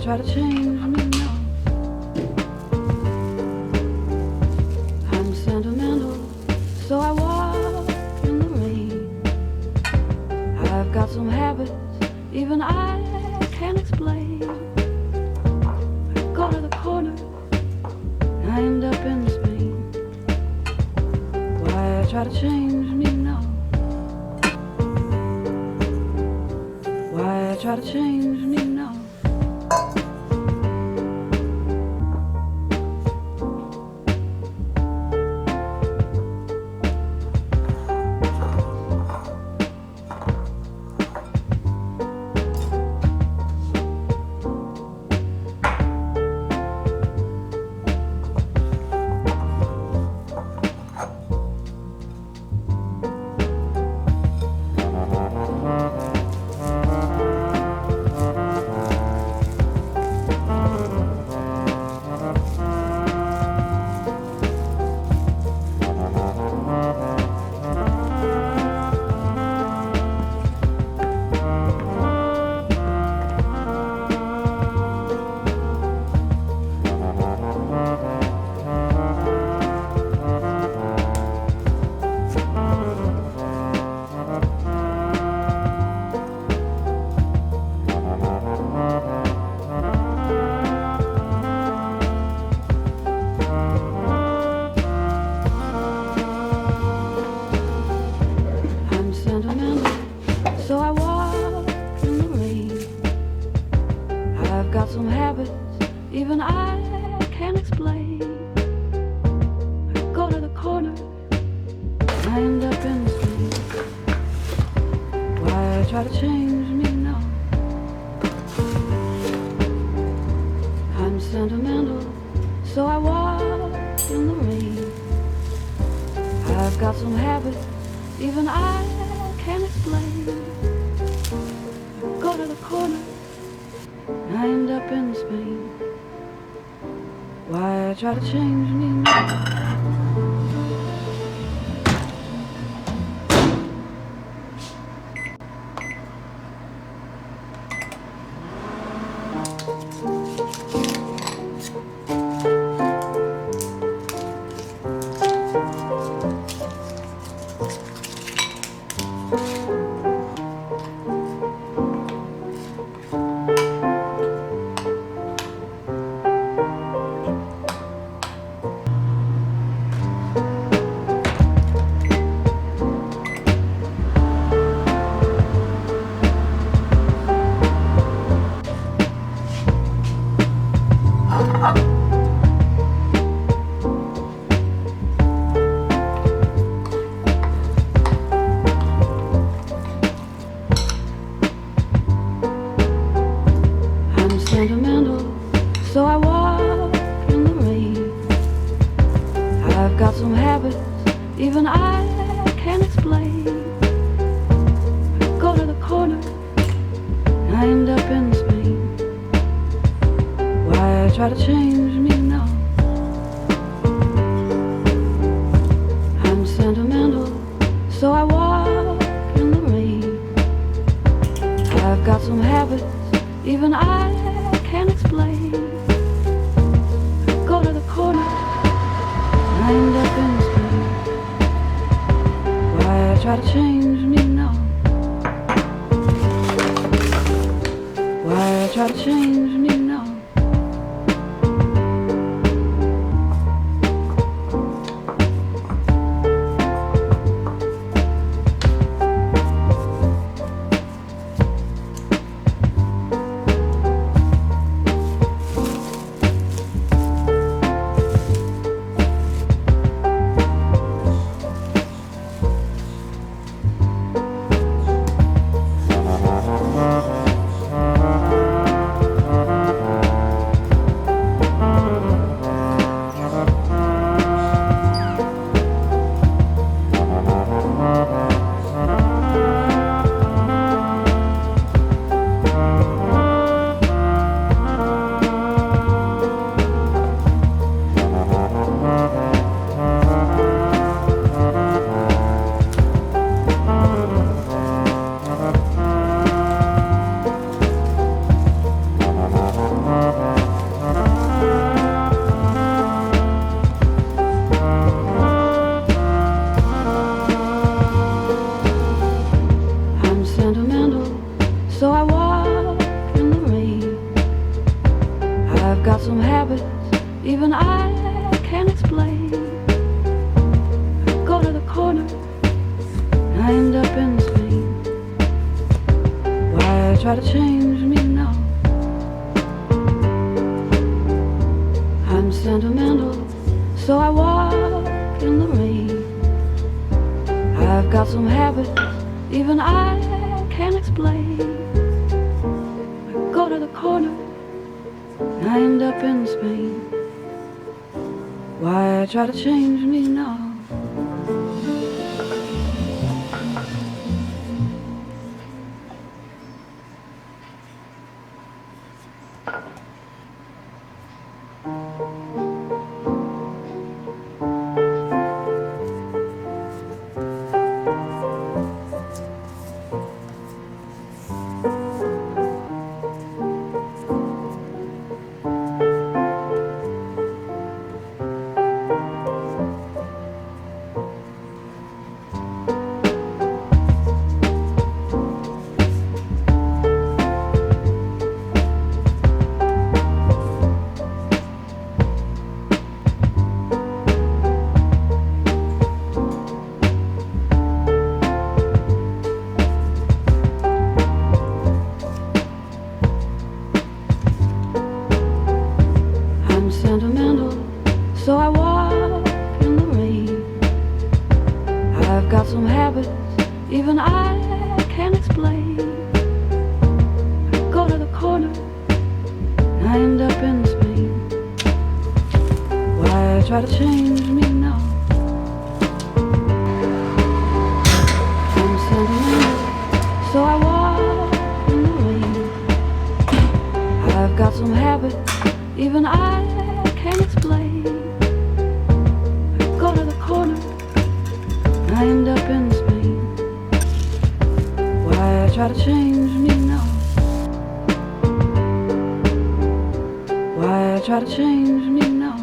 try to change me now. I'm sentimental, so I walk in the rain. I've got some habits even I can't explain. I go to the corner, I end up in Spain. Why try to change me now? Why try to change me now? So I walk in the rain. I've got some habits even I can't explain. I go to the corner, I end up in Spain. Why try to change me now? I'm sentimental, so I walk in the rain. I've got some habits even I can't explain. Go to the corner, I end up in Spain. Why try to change me now? Sentimental, so I walk in the rain. I've got some habits even I can't explain. I go to the corner, I end up in Spain. Why try to change me now? I'm sentimental, so I walk in the rain. I've got some habits even I can't explain. Go to the corner, I end up in Spain. Why try to change me now? Why try to change me now? Why try to change me now? I'm sentimental, so I walk in the rain. I've got some habits even I can't explain. I go to the corner and I end up in Spain. Why try to change me now? So I walk in the rain. I've got some habits even I can't explain. I go to the corner and I end up in Spain. Why try to change me now? I'm sentimental, so I walk in the rain. I've got some habits even I can't explain. Go to the corner and I end up in Spain. Why try to change me now? Why try to change me now?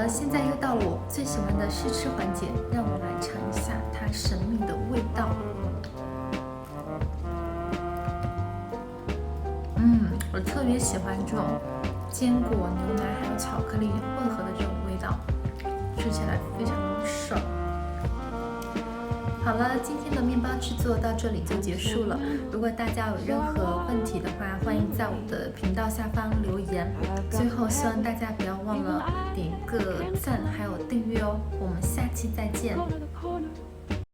现在又到了我最喜欢的试吃环节，让我来尝一下它神秘的味道。我特别喜欢这种坚果、牛奶还有巧克力混合的这种味道，吃起来非常的爽。好了，今天的面包制作到这里就结束了。如果大家有任何问题的话，欢迎在我的频道下方留言。最后，希望大家不要忘了点个赞，还有订阅哦。我们下期再见。